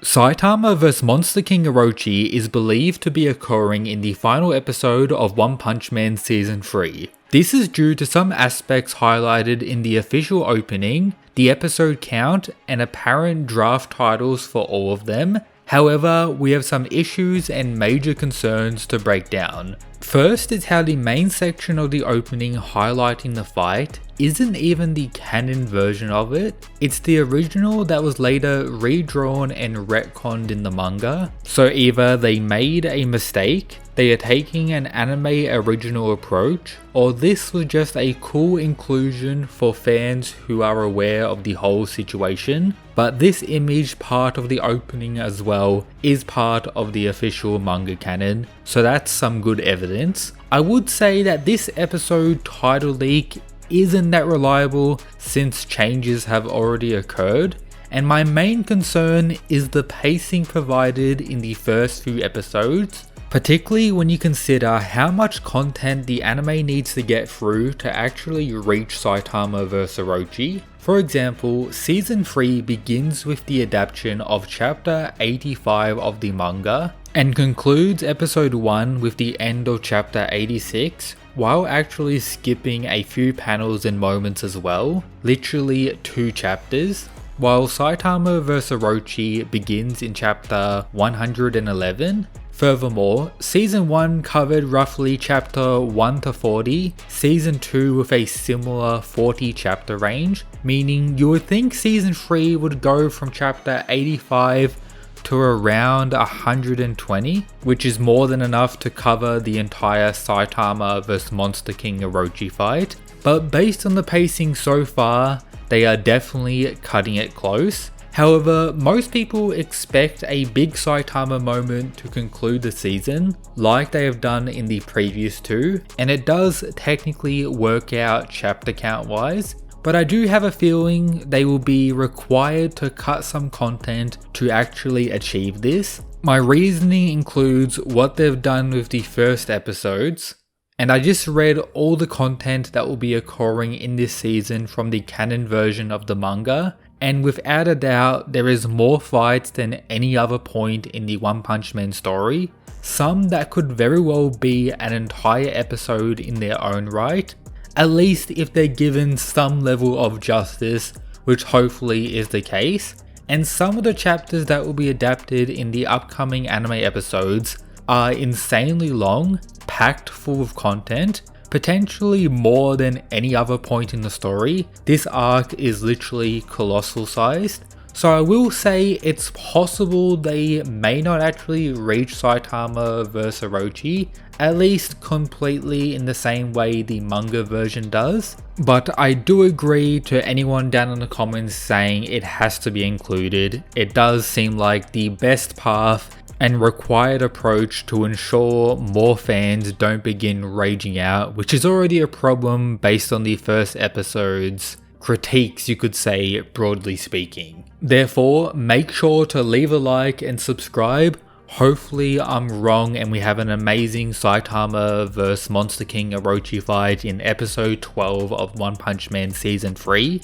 Saitama vs Monster King Orochi is believed to be occurring in the final episode of One Punch Man Season 3. This is due to some aspects highlighted in the official opening, the episode count, and apparent draft titles for all of them. However, we have some issues and major concerns to break down. First is how the main section of the opening highlighting the fight isn't even the canon version of it, it's the original that was later redrawn and retconned in the manga. So either they made a mistake, they are taking an anime original approach, or this was just a cool inclusion for fans who are aware of the whole situation. But this image part of the opening as well is part of the official manga canon, so that's some good evidence. I would say that this episode title leak isn't that reliable since changes have already occurred, and my main concern is the pacing provided in the first few episodes, particularly when you consider how much content the anime needs to get through to actually reach Saitama vs Orochi. For example, Season 3 begins with the adaptation of Chapter 85 of the manga, and concludes Episode 1 with the end of Chapter 86, while actually skipping a few panels and moments as well, literally 2 chapters, while Saitama vs Orochi begins in Chapter 111. Furthermore, Season 1 covered roughly Chapter 1 to 40, Season 2 with a similar 40 chapter range, meaning you would think Season 3 would go from Chapter 85 to around 120, which is more than enough to cover the entire Saitama vs Monster King Orochi fight. But based on the pacing so far, they are definitely cutting it close. However, most people expect a big Saitama moment to conclude the season, like they have done in the previous 2, and it does technically work out chapter count wise, but I do have a feeling they will be required to cut some content to actually achieve this. My reasoning includes what they've done with the first episodes, and I just read all the content that will be occurring in this season from the canon version of the manga, and without a doubt there is more fights than any other point in the One Punch Man story, some that could very well be an entire episode in their own right, at least if they're given some level of justice, which hopefully is the case. And some of the chapters that will be adapted in the upcoming anime episodes are insanely long, packed full of content, potentially more than any other point in the story. This arc is literally colossal sized. So I will say it's possible they may not actually reach Saitama vs Orochi, at least completely in the same way the manga version does. But I do agree to anyone down in the comments saying it has to be included. It does seem like the best path and required approach to ensure more fans don't begin raging out, which is already a problem based on the first episode's critiques, you could say, broadly speaking. Therefore, make sure to leave a like and subscribe. Hopefully I'm wrong and we have an amazing Saitama vs Monster King Orochi fight in episode 12 of One Punch Man Season 3.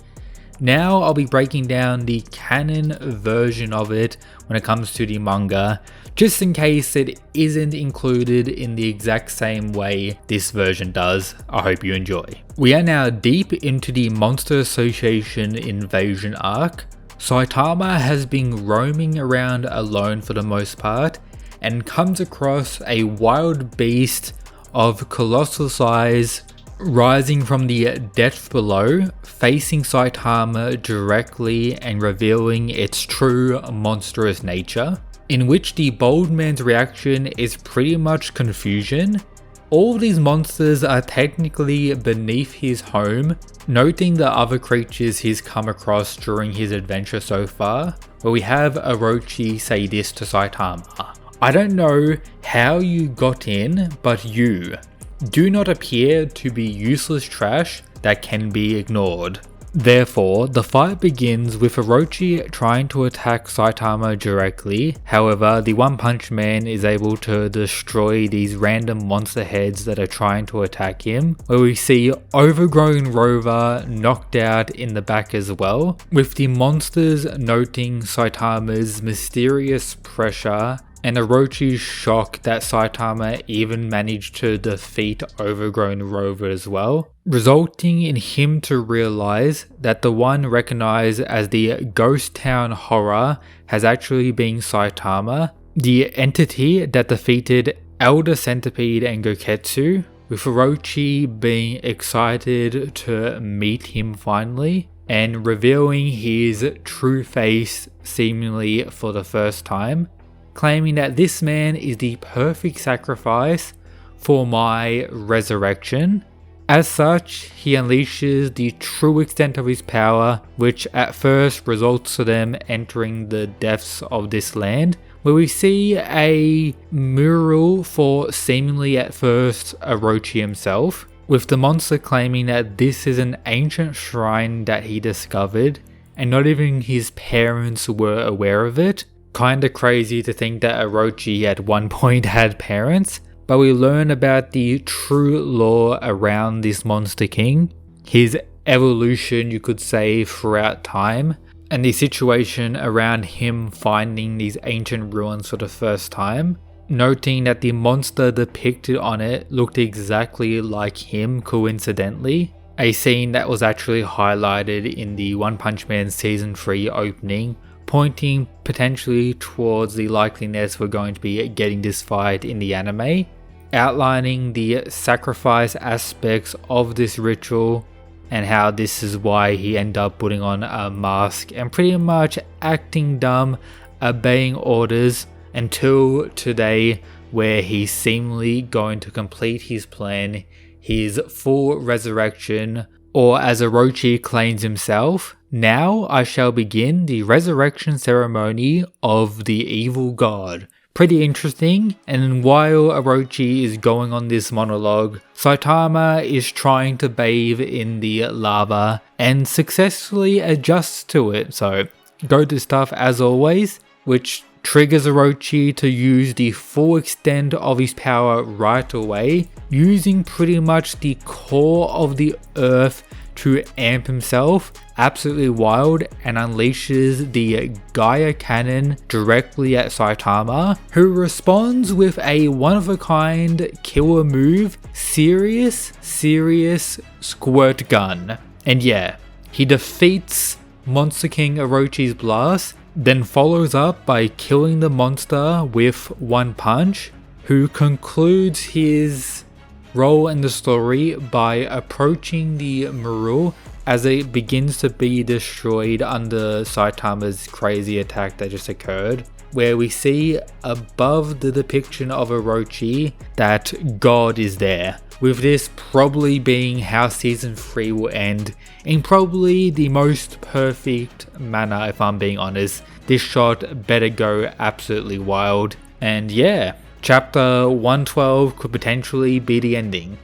Now I'll be breaking down the canon version of it when it comes to the manga, just in case it isn't included in the exact same way this version does. I hope you enjoy. We are now deep into the Monster Association invasion arc. Saitama has been roaming around alone for the most part and comes across a wild beast of colossal size rising from the depths below, facing Saitama directly and revealing its true monstrous nature, in which the bold man's reaction is pretty much confusion. All these monsters are technically beneath his home, noting the other creatures he's come across during his adventure so far, where we have Orochi say this to Saitama: "I don't know how you got in, but you do not appear to be useless trash that can be ignored. Therefore, the fight begins with Orochi trying to attack Saitama directly. However, the One Punch Man is able to destroy these random monster heads that are trying to attack him, where we see Overgrown Rover knocked out in the back as well, with the monsters noting Saitama's mysterious pressure and Orochi's shock that Saitama even managed to defeat Overgrown Rover as well, resulting in him to realize that the one recognized as the Ghost Town Horror has actually been Saitama, the entity that defeated Elder Centipede and Goketsu, with Orochi being excited to meet him finally, and revealing his true face seemingly for the first time, claiming that this man is the perfect sacrifice for my resurrection. As such, he unleashes the true extent of his power, which at first results to them entering the depths of this land, where we see a mural for seemingly at first Orochi himself, with the monster claiming that this is an ancient shrine that he discovered, and not even his parents were aware of it. Kinda crazy to think that Orochi at one point had parents, but we learn about the true lore around this Monster King, his evolution you could say throughout time, and the situation around him finding these ancient ruins for the first time, noting that the monster depicted on it looked exactly like him coincidentally, a scene that was actually highlighted in the One Punch Man Season 3 opening, pointing potentially towards the likeliness we're going to be getting this fight in the anime, outlining the sacrifice aspects of this ritual and how this is why he ended up putting on a mask and pretty much acting dumb, obeying orders until today, where he's seemingly going to complete his plan, his full resurrection, or as Orochi claims himself, "Now I shall begin the resurrection ceremony of the evil god." Pretty interesting, and while Orochi is going on this monologue, Saitama is trying to bathe in the lava and successfully adjusts to it, so go to stuff as always, which triggers Orochi to use the full extent of his power right away, using pretty much the core of the earth to amp himself, absolutely wild, and unleashes the Gaia Cannon directly at Saitama, who responds with a one-of-a-kind killer move, Serious Squirt Gun. And yeah, he defeats Monster King Orochi's blast, then follows up by killing the monster with one punch, who concludes his role in the story by approaching the mural as it begins to be destroyed under Saitama's crazy attack that just occurred, where we see above the depiction of Orochi that God is there, with this probably being how season 3 will end in probably the most perfect manner. If I'm being honest, this shot better go absolutely wild, and yeah, chapter 112 could potentially be the ending.